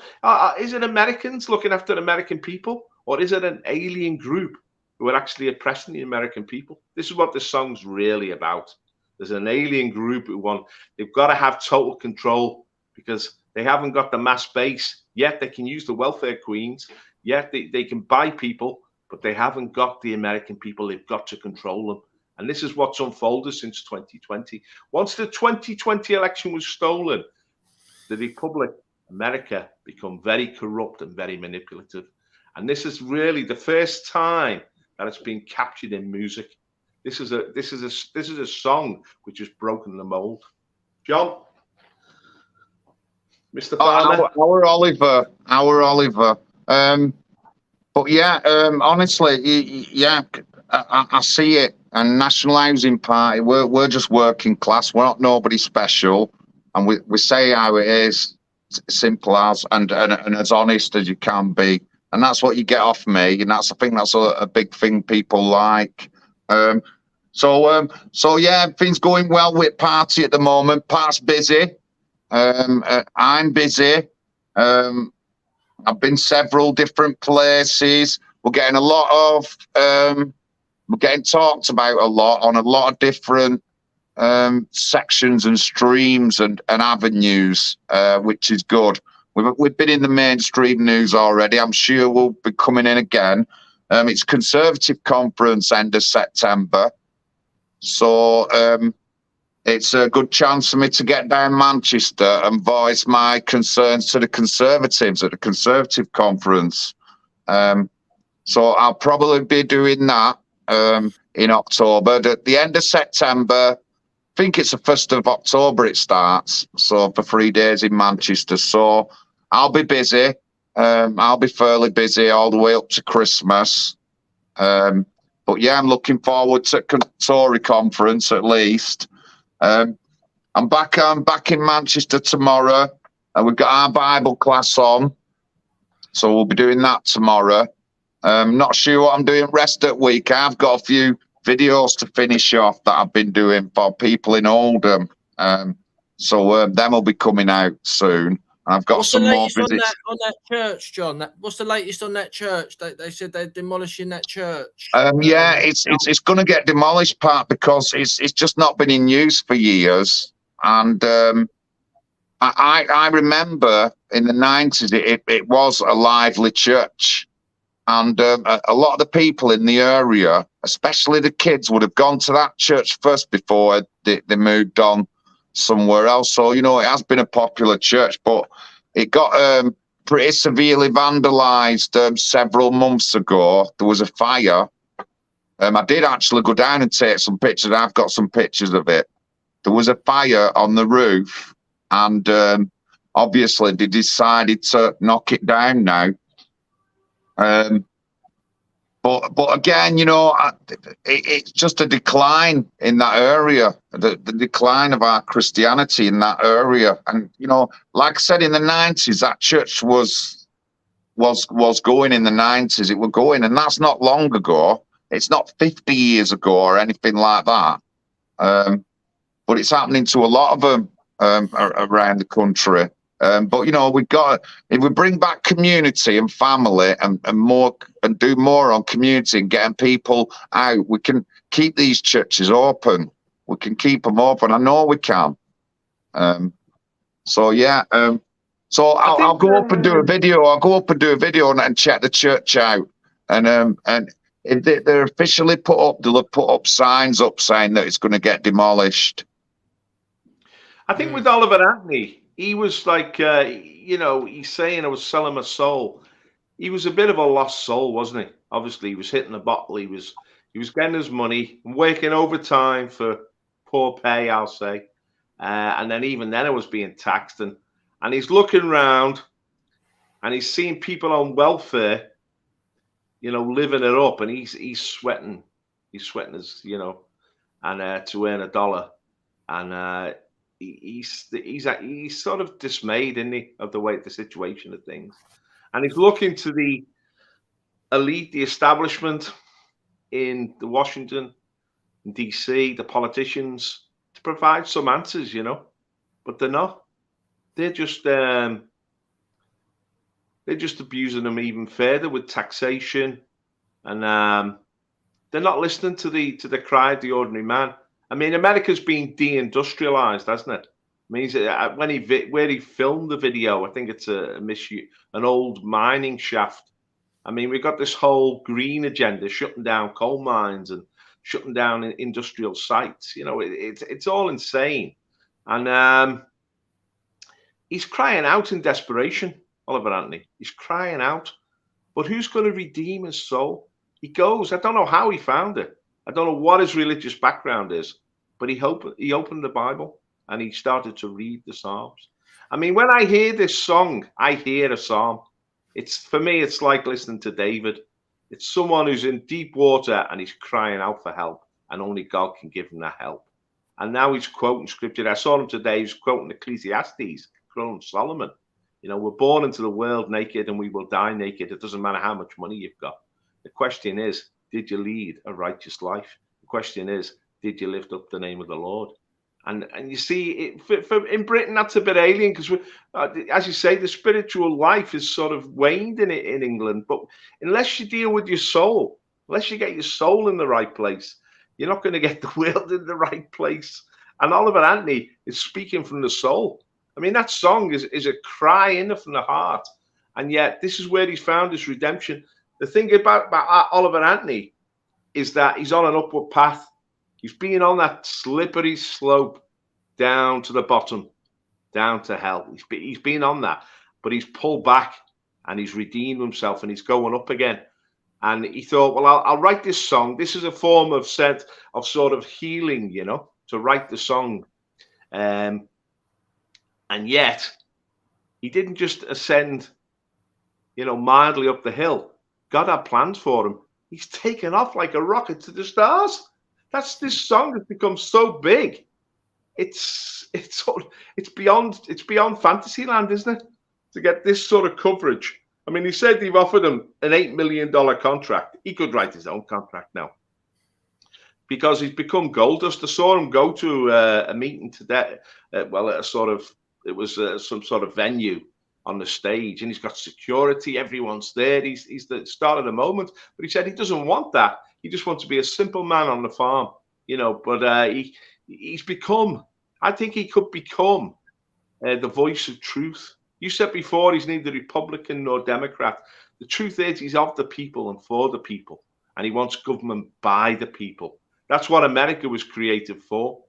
Is it Americans looking after American people, or is it an alien group who are actually oppressing the American people? This is what this song's really about. There's an alien group they've got to have total control, because they haven't got the mass base yet. They can use the welfare queens, yet they can buy people, but they haven't got the American people. They've got to control them. And this is what's unfolded since 2020. Once the 2020 election was stolen, the Republic, America, become very corrupt and very manipulative. And this is really the first time that it's been captured in music. This is a song which has broken the mold. John, Mr. Palmer, our Oliver. But yeah, honestly, I see it. And National Housing Party, we're just working class. We're not nobody special, and we say how it is, simple as and as honest as you can be. And that's what you get off me, and I think that's a big thing people like. So yeah, things going well with Party at the moment. Pat's busy. I'm busy. I've been several different places. We're getting a lot of we're getting talked about a lot on a lot of different sections and streams and avenues, which is good. We've been in the mainstream news already. I'm sure we'll be coming in again. It's Conservative Conference end of September. So it's a good chance for me to get down Manchester and voice my concerns to the Conservatives at the Conservative Conference. So I'll probably be doing that in October. At the end of September, I think it's the 1st of October it starts. So for 3 days in Manchester. So I'll be busy. I'll be fairly busy all the way up to Christmas. But yeah, I'm looking forward to Tory conference at least. I'm back in Manchester tomorrow, and we've got our Bible class on, so we'll be doing that tomorrow. Not sure what I'm doing rest of the week. I've got a few videos to finish off that I've been doing for people in Oldham, so them will be coming out soon. I've got some more visits on that church, John. What's the latest on that church? They said they're demolishing that church. Yeah, it's going to get demolished, Pat, because it's just not been in use for years. And I remember in the 90s it was a lively church, and a lot of the people in the area, especially the kids, would have gone to that church first before they moved on somewhere else. So, it has been a popular church, but it got pretty severely vandalized several months ago. There was a fire. I did actually go down and take some pictures. I've got some pictures of it. There was a fire on the roof, and obviously they decided to knock it down now. But again, it's just a decline in that area, the decline of our Christianity in that area. And like I said, in the 90s, that church was going in the 90s. It was going, and that's not long ago. It's not 50 years ago or anything like that. But it's happening to a lot of them around the country. But we've got, if we bring back community and family and more, and do more on community and getting people out, we can keep these churches open. We can keep them open. I know we can. So yeah. So I'll go up and do a video. I'll go up and do a video and check the church out. And if they're officially put up, they'll have put up signs up saying that it's going to get demolished. I think with Oliver Anthony, he was like, he's saying I was selling my soul. He was a bit of a lost soul, wasn't he? Obviously, he was hitting the bottle. He was getting his money, working overtime for poor pay, I'll say. And then even then, I was being taxed. And he's looking around, and he's seeing people on welfare, living it up, and he's sweating. He's sweating his, and to earn a dollar, and he's sort of dismayed, isn't he, of the situation of things, and he's looking to the elite, the establishment in the Washington, in DC, the politicians, to provide some answers, but they're not. They're just abusing them even further with taxation, and they're not listening to the cry of the ordinary man. I mean, America's been deindustrialized, hasn't it? I mean, where he filmed the video, I think it's an old mining shaft. I mean, we've got this whole green agenda, shutting down coal mines and shutting down industrial sites. It's all insane, and he's crying out in desperation. Oliver Anthony, he's crying out, but who's going to redeem his soul? He goes, I don't know how he found it. I don't know what his religious background is, but he opened the Bible and he started to read the Psalms. I mean, when I hear this song, I hear a psalm. For me, it's like listening to David. It's someone who's in deep water and he's crying out for help, and only God can give him that help. And now he's quoting scripture. I saw him today. He's quoting Ecclesiastes, quoting Solomon. We're born into the world naked and we will die naked. It doesn't matter how much money you've got. The question is, did you lead a righteous life? The question is, did you lift up the name of the Lord? And you see, in Britain, that's a bit alien because, as you say, the spiritual life is sort of waned in England. But unless you deal with your soul, unless you get your soul in the right place, you're not going to get the world in the right place. And Oliver Anthony is speaking from the soul. I mean, that song is a cry in from the heart. And yet this is where he's found his redemption. The thing about Oliver Anthony is that he's on an upward path. He's been on that slippery slope down to the bottom, down to hell. He's been on that, but he's pulled back and he's redeemed himself and he's going up again. And he thought, well, I'll write this song. This is a form of sort of healing, to write the song. And yet, he didn't just ascend, mildly up the hill. God had plans for him. He's taken off like a rocket to the stars. This song has become so big. It's beyond fantasy land, isn't it? To get this sort of coverage. I mean, he said they've offered him an $8 million contract. He could write his own contract now, because he's become gold dust. I saw him go to a meeting today. It was some sort of venue on the stage, and he's got security. Everyone's there. He's the star of the moment. But he said he doesn't want that. He just wants to be a simple man on the farm, But he's become. I think he could become the voice of truth. You said before he's neither Republican nor Democrat. The truth is he's of the people and for the people, and he wants government by the people. That's what America was created for,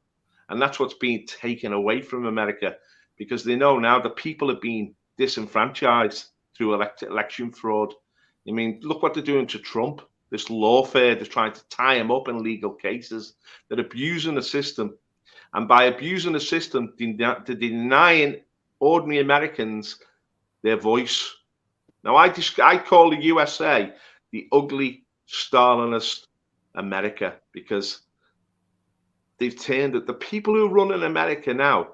and that's what's being taken away from America, because they know now the people are being disenfranchised through election fraud. I mean, look what they're doing to Trump. This lawfare, they're trying to tie him up in legal cases. They're abusing the system. And by abusing the system, they're denying ordinary Americans their voice. Now, I call the USA the ugly Stalinist America, because they've turned it. The people who run in America now,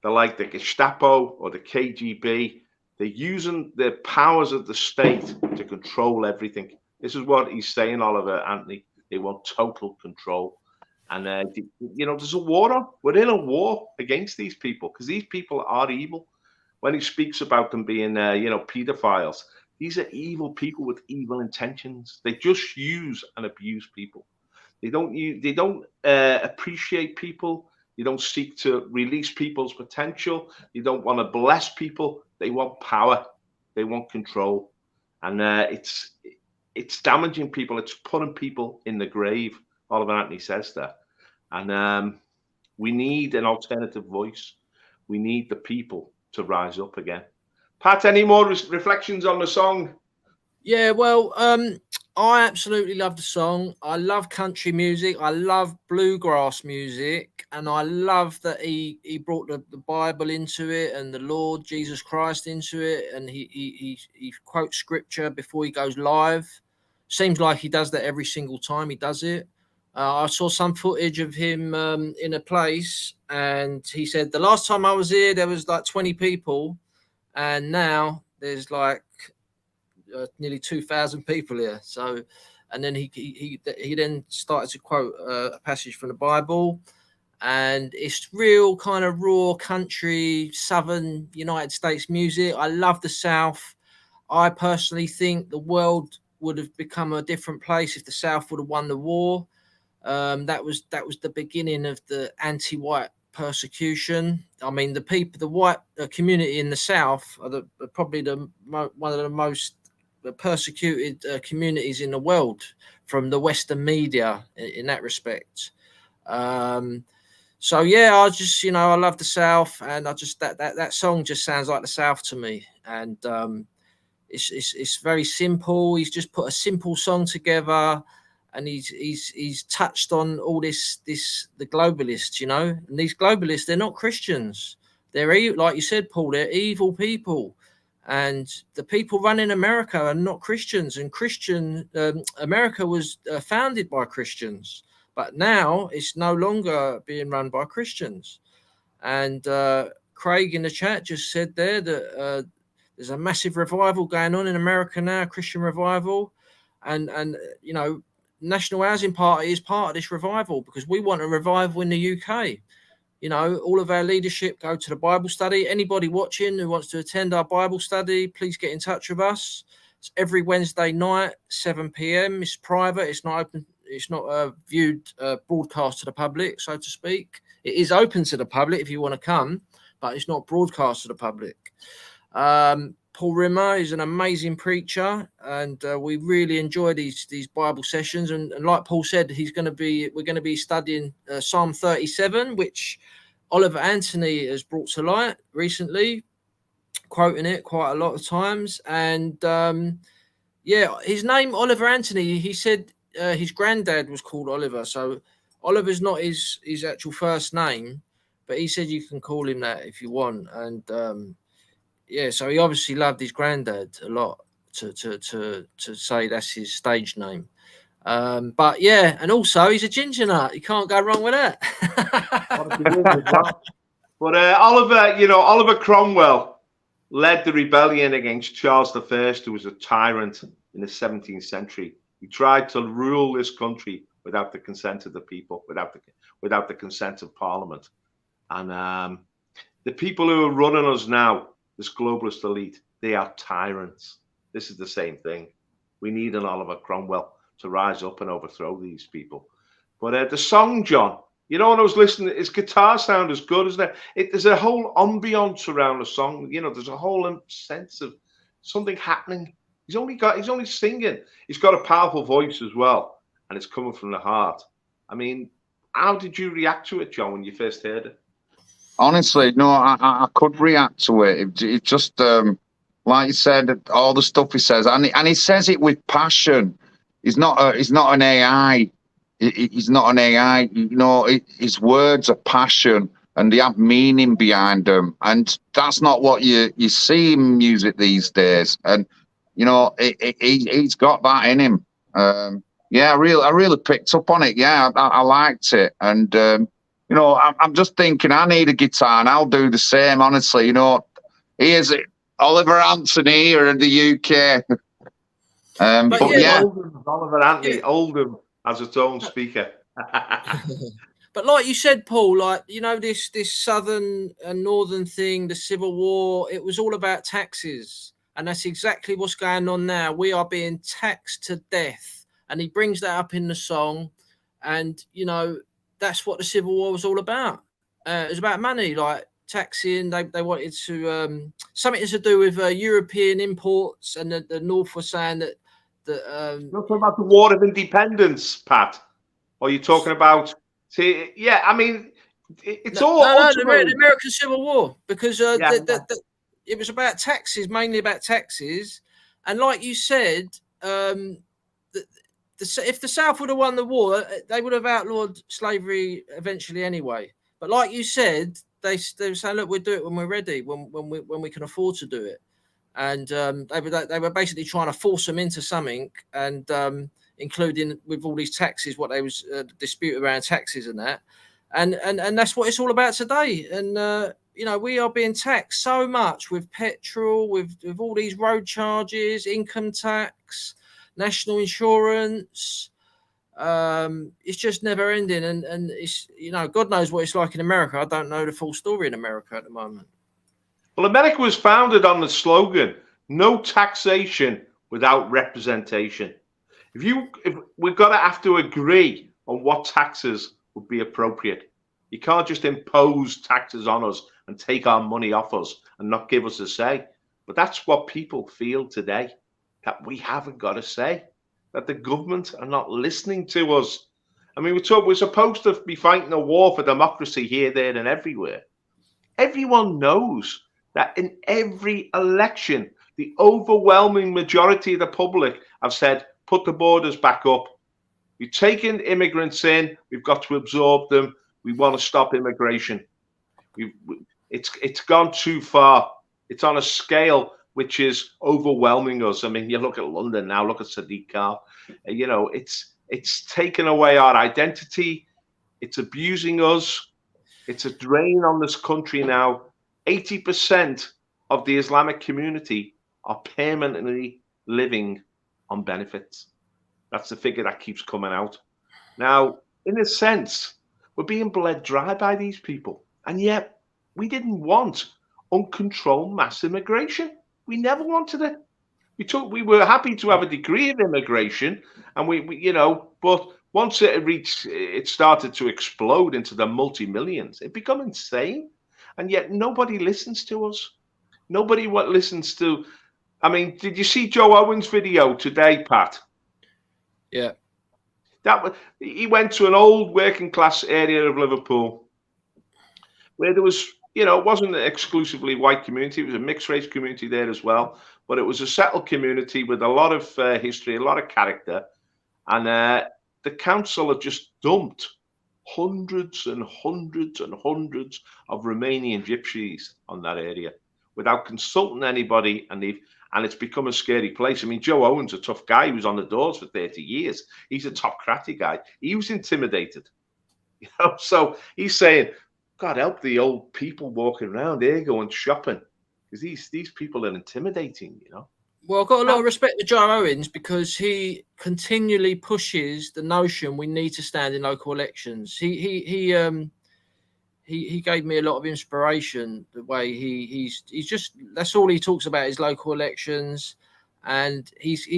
they're like the Gestapo or the KGB. They're using the powers of the state to control everything. This is what he's saying, Oliver Anthony. They want total control. And, there's a war on. We're in a war against these people because these people are evil. When he speaks about them being, pedophiles, these are evil people with evil intentions. They just use and abuse people. They don't appreciate people. They don't seek to release people's potential. They don't want to bless people. They want power. They want control. And it's damaging people. It's putting people in the grave. Oliver Anthony says that. And we need an alternative voice. We need the people to rise up again. Pat, any more reflections on the song? Yeah, well, I absolutely love the song. I love country music. I love bluegrass music. And I love that he brought the Bible into it and the Lord Jesus Christ into it. And he quotes scripture before he goes live. Seems like he does that every single time he does it. I saw some footage of him in a place, and he said, the last time I was here, there was like 20 people. And now there's like nearly 2,000 people here. So, and then he then started to quote a passage from the Bible, and it's real kind of raw country, southern United States music. I love the South. I personally think the world would have become a different place if the South would have won the war. That was the beginning of the anti-white persecution. I mean, the white community in the South are probably one of the most persecuted communities in the world from the Western media in that respect. So yeah, I just I love the South, and I just that song just sounds like the South to me, and it's very simple. He's just put a simple song together. And he's touched on all this the globalists, and these globalists, they're not Christians. They're, like you said, Paul, they're evil people. And the people running America are not Christians. And America was founded by Christians, but now it's no longer being run by Christians. And Craig in the chat just said there that there's a massive revival going on in America now, Christian revival, and National Housing Party is part of this revival because we want a revival in the UK. All of our leadership go to the Bible study. Anybody watching who wants to attend our Bible study, please get in touch with us. It's every Wednesday night, 7 p.m. It's private. It's not open. It's not viewed broadcast to the public, so to speak. It is open to the public if you want to come, but it's not broadcast to the public. Paul Rimmer is an amazing preacher, and we really enjoy these Bible sessions. And like Paul said, we're going to be studying Psalm 37, which Oliver Anthony has brought to light recently, quoting it quite a lot of times. And his name Oliver Anthony. He said his granddad was called Oliver, so Oliver's not his actual first name, but he said you can call him that if you want. And so he obviously loved his granddad a lot to say that's his stage name. But yeah, and also he's a ginger nut. You can't go wrong with that. But Oliver Cromwell led the rebellion against Charles I, who was a tyrant in the 17th century. He tried to rule this country without the consent of the people, without the consent of Parliament. And the people who are running us now, this globalist elite, they are tyrants. This is the same thing. We need an Oliver Cromwell to rise up and overthrow these people. But the song, John, when I was listening, his guitar sound is good, isn't it? There's a whole ambience around the song. There's a whole sense of something happening. He's only singing. He's got a powerful voice as well, and it's coming from the heart. I mean, how did you react to it, John, when you first heard it? Honestly, no, I could react to it. It just, like you said, all the stuff he says, and he says it with passion. He's not an AI. He's not an AI. His words are passion, and they have meaning behind them. And that's not what you see in music these days. And he's got that in him. Yeah, I really picked up on it. Yeah, I liked it, and you know, I'm just thinking I need a guitar, and I'll do the same. Honestly, you know, here's it, Oliver Anthony here in the UK. But yeah, Oliver Anthony, Oldham as its own speaker. But like you said, Paul, like, you know, this southern and northern thing, the Civil War, it was all about taxes. And that's exactly what's going on now. We are being taxed to death. And he brings that up in the song. And, you know, that's what the Civil War was all about. It was about money, like taxing. They wanted to, something to do with European imports. And the North was saying that. You're talking about the War of Independence, Pat? Or are you talking about... See, yeah, I mean, it's all... No, the American Civil War, because it was about taxes, mainly about taxes. And like you said, if the South would have won the war, they would have outlawed slavery eventually anyway. But like you said, they were saying, look, we'll do it when we're ready, when we can afford to do it. And they were basically trying to force them into something, and including with all these taxes, what they was dispute around taxes and that, and that's what it's all about today. And you know, we are being taxed so much with petrol, with all these road charges, income tax, national insurance. It's just never ending, and it's, you know, God knows what it's like in America. I don't know the full story in America at the moment. Well, America was founded on the slogan, no taxation without representation. If we've got to have to agree on what taxes would be appropriate. You can't just impose taxes on us and take our money off us and not give us a say. But that's what people feel today, that we haven't got a say, that the government are not listening to us. I mean, we're supposed to be fighting a war for democracy here, there, and everywhere. Everyone knows that in every election, the overwhelming majority of the public have said, put the borders back up. We've taken immigrants in. We've got to absorb them. We want to stop immigration. It's gone too far. It's on a scale which is overwhelming us. I mean, you look at London now. Look at Sadiq Khan. You know, it's taken away our identity. It's abusing us. It's a drain on this country now. 80% of the Islamic community are permanently living on benefits. That's the figure that keeps coming out. Now, in a sense, we're being bled dry by these people. And yet, we didn't want uncontrolled mass immigration. We never wanted it. We were happy to have a degree of immigration, and we you know, but once it started to explode into the multi-millions, it became insane. And yet nobody listens to us. Nobody listens to... I mean, did you see Joe Owen's video today, Pat? Yeah. He went to an old working class area of Liverpool where there was, you know, it wasn't an exclusively white community. It was a mixed race community there as well. But it was a settled community with a lot of history, a lot of character. And the council had just dumped hundreds and hundreds and hundreds of Romanian gypsies on that area without consulting anybody, and it's become a scary place. I mean, Joe Owen's a tough guy. He was on the doors for 30 years. He's a topcratic guy. He was intimidated, you know. So he's saying, God help the old people walking around here going shopping, because these people are intimidating, you know. Well, I've got a lot of respect to Joe Owens, because he continually pushes the notion we need to stand in local elections. He gave me a lot of inspiration, the way he's just, that's all he talks about is local elections, and he's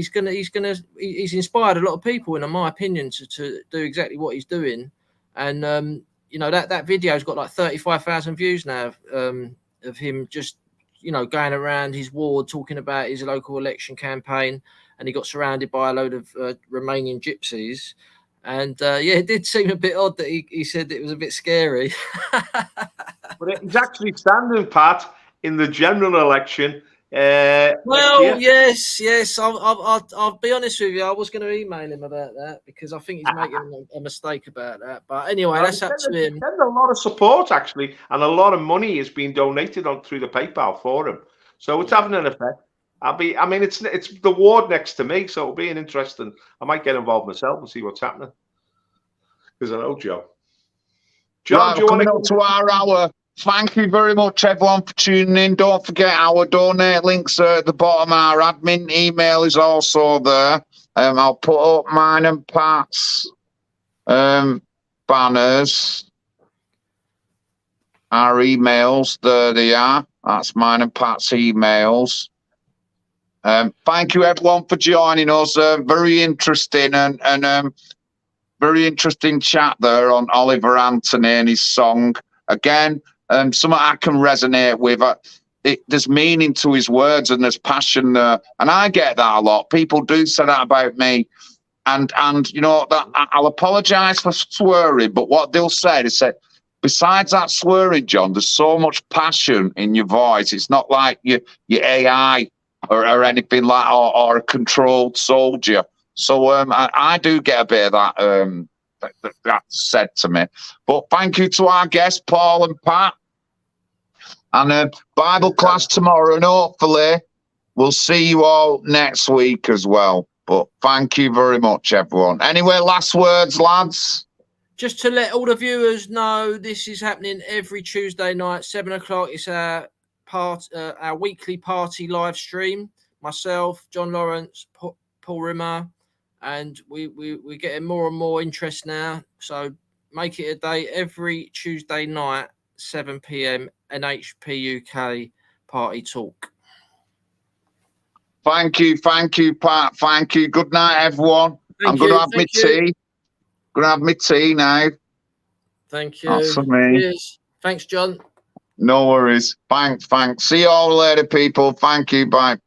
inspired a lot of people, in my opinion, to do exactly what he's doing. And you know, that video's got like 35,000 views now, of him just, you know, going around his ward talking about his local election campaign, and he got surrounded by a load of Romanian gypsies. And yeah, it did seem a bit odd that he said it was a bit scary. But he's actually standing, Pat, in the general election. Well, yes. I'll be honest with you. I was going to email him about that, because I think he's making a mistake about that. But anyway, that's up to him. There's a lot of support, actually, and a lot of money is being donated through the PayPal for him. So it's having an effect. I mean, it's the ward next to me, so it'll be an interesting. I might get involved myself and see what's happening. Because I know Joe. John, Right, do you want coming up to our hour. Thank you very much, everyone, for tuning in. Don't forget our donate links are at the bottom. Our admin email is also there. I'll put up mine and Pat's banners. Our emails, there they are. That's mine and Pat's emails. Thank you, everyone, for joining us. Very interesting and very interesting chat there on Oliver Anthony and his song. Again, something I can resonate with. There's meaning to his words and there's passion there. And I get that a lot. People do say that about me. And you know, that I'll apologise for swearing, but what they'll say, they say, besides that swearing, John, there's so much passion in your voice. It's not like your AI or anything like or a controlled soldier. So I do get a bit of that said to me. But thank you to our guests, Paul and Pat. And Bible class tomorrow, and hopefully we'll see you all next week as well. But thank you very much, everyone. Anyway, last words, lads. Just to let all the viewers know, this is happening every Tuesday night, 7 o'clock. It's our weekly party live stream. Myself, John Lawrence, Paul Rimmer, and we're getting more and more interest now. So make it a day every Tuesday night, 7 p.m. NHPUK party talk. Thank you, Pat. Thank you. Good night, everyone. I'm going to have my tea. Going to have my tea now. Thank you. That's for me. Cheers. Thanks, John. No worries. Thanks. See you all later, people. Thank you. Bye.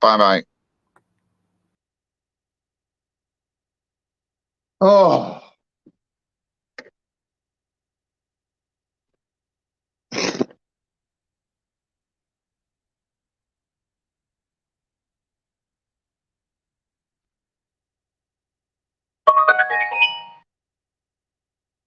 Oh.